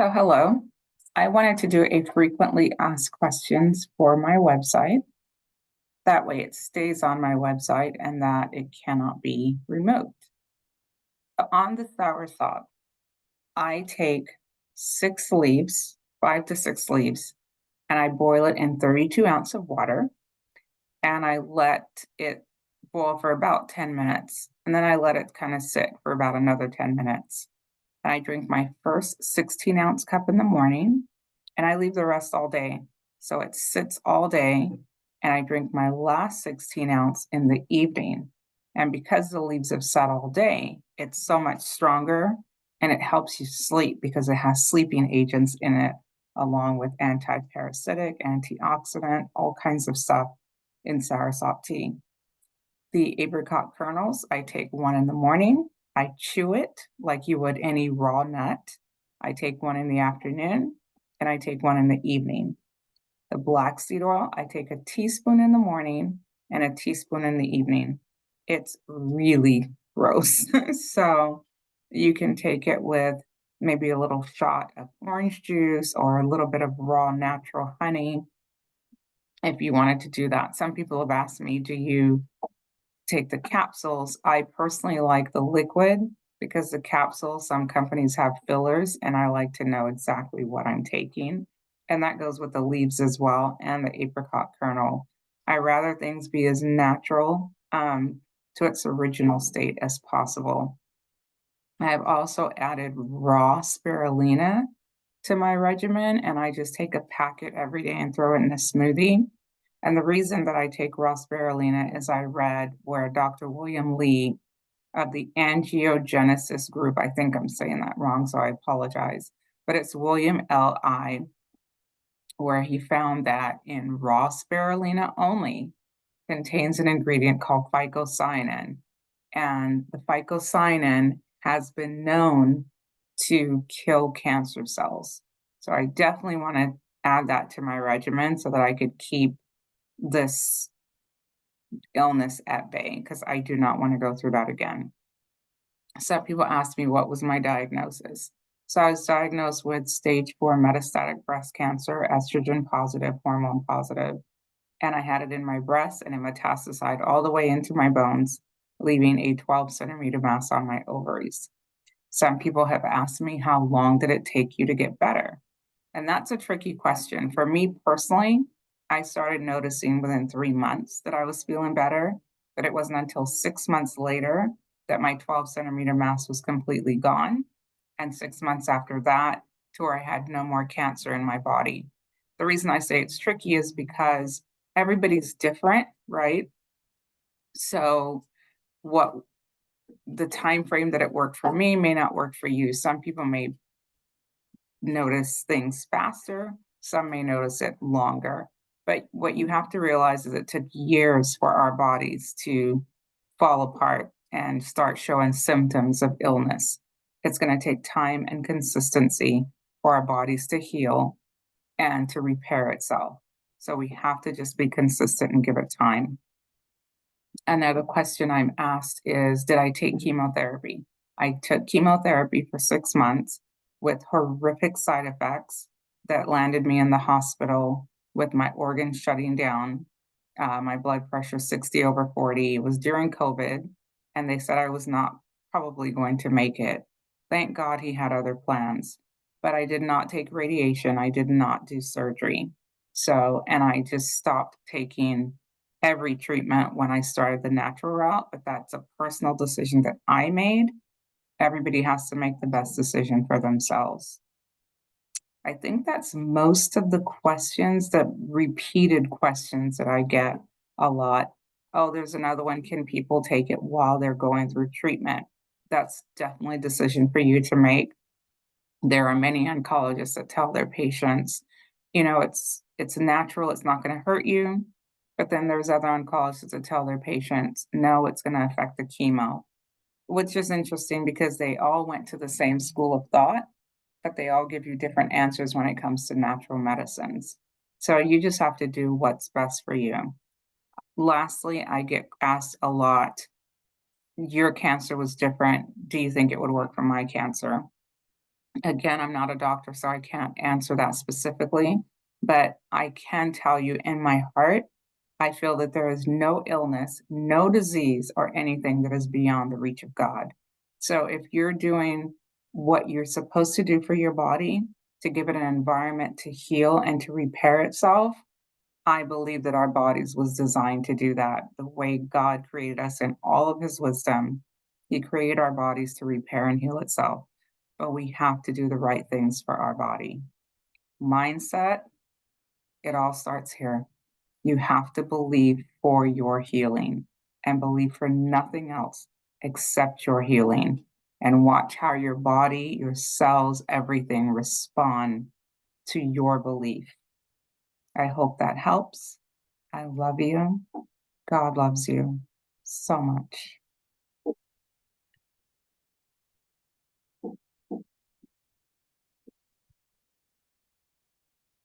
So, hello. I wanted to do a frequently asked questions for my website. That way it stays on my website and that it cannot be removed. On the soursop, I take 6 leaves, 5 to 6 leaves, and I boil it in 32 ounces of water and I let it boil for about 10 minutes. And then I let it kind of sit for about another 10 minutes. And I drink my first 16-ounce cup in the morning and I leave the rest all day. So it sits all day and I drink my last 16 ounce in the evening. And because the leaves have sat all day, it's so much stronger and it helps you sleep because it has sleeping agents in it, along with anti-parasitic, antioxidant, all kinds of stuff in soursop tea. The apricot kernels, I take one in the morning. I chew it like you would any raw nut. I take one in the afternoon and I take one in the evening. The black seed oil, I take a teaspoon in the morning and a teaspoon in the evening. It's really gross. So you can take it with maybe a little shot of orange juice or a little bit of raw natural honey if you wanted to do that. Some people have asked me, do you take the capsules? I personally like the liquid because the capsules, some companies have fillers, and I like to know exactly what I'm taking. And that goes with the leaves as well and the apricot kernel. I rather things be as natural to its original state as possible. I have also added raw spirulina to my regimen, and I just take a packet every day and throw it in a smoothie. And the reason that I take raw spirulina is I read where Dr. William Lee of the angiogenesis group, I think I'm saying that wrong, so I apologize, but it's William L.I., where he found that in raw spirulina only contains an ingredient called phycocyanin. And the phycocyanin has been known to kill cancer cells. So I definitely want to add that to my regimen so that I could keep this illness at bay because I do not want to go through that again. Some people asked me what was my diagnosis. So I was diagnosed with stage 4 metastatic breast cancer, estrogen positive, hormone positive, and I had it in my breast and it metastasized all the way into my bones, leaving a 12 centimeter mass on my ovaries. Some people have asked me, how long did it take you to get better? And that's a tricky question. For me personally, I started noticing within 3 months that I was feeling better, but it wasn't until 6 months later that my 12 centimeter mass was completely gone. And 6 months after that, to where I had no more cancer in my body. The reason I say it's tricky is because everybody's different, right? So, what the time frame that it worked for me may not work for you. Some people may notice things faster, some may notice it longer. But what you have to realize is it took years for our bodies to fall apart and start showing symptoms of illness. It's going to take time and consistency for our bodies to heal and to repair itself. So we have to just be consistent and give it time. Another question I'm asked is, did I take chemotherapy? I took chemotherapy for 6 months with horrific side effects that landed me in the hospital with my organs shutting down, my blood pressure 60 over 40. It was during COVID, and they said I was not probably going to make it. Thank God he had other plans, but I did not take radiation. I did not do surgery. So, and I just stopped taking every treatment when I started the natural route, but that's a personal decision that I made. Everybody has to make the best decision for themselves. I think that's most of the questions, the repeated questions that I get a lot. Oh, there's another one. Can people take it while they're going through treatment? That's definitely a decision for you to make. There are many oncologists that tell their patients, it's natural, it's not going to hurt you. But then there's other oncologists that tell their patients, no, it's going to affect the chemo, which is interesting because they all went to the same school of thought, but they all give you different answers when it comes to natural medicines. So you just have to do what's best for you. Lastly, I get asked a lot, your cancer was different. Do you think it would work for my cancer? Again, I'm not a doctor, so I can't answer that specifically, but I can tell you in my heart, I feel that there is no illness, no disease, or anything that is beyond the reach of God. So if you're doing what you're supposed to do for your body to give it an environment to heal and to repair itself, I believe that our bodies was designed to do that. The way God created us in all of his wisdom, he created our bodies to repair and heal itself. But we have to do the right things for our body. Mindset, it all starts here. You have to believe for your healing and believe for nothing else except your healing. And watch how your body, your cells, everything respond to your belief. I hope that helps. I love you. God loves you so much.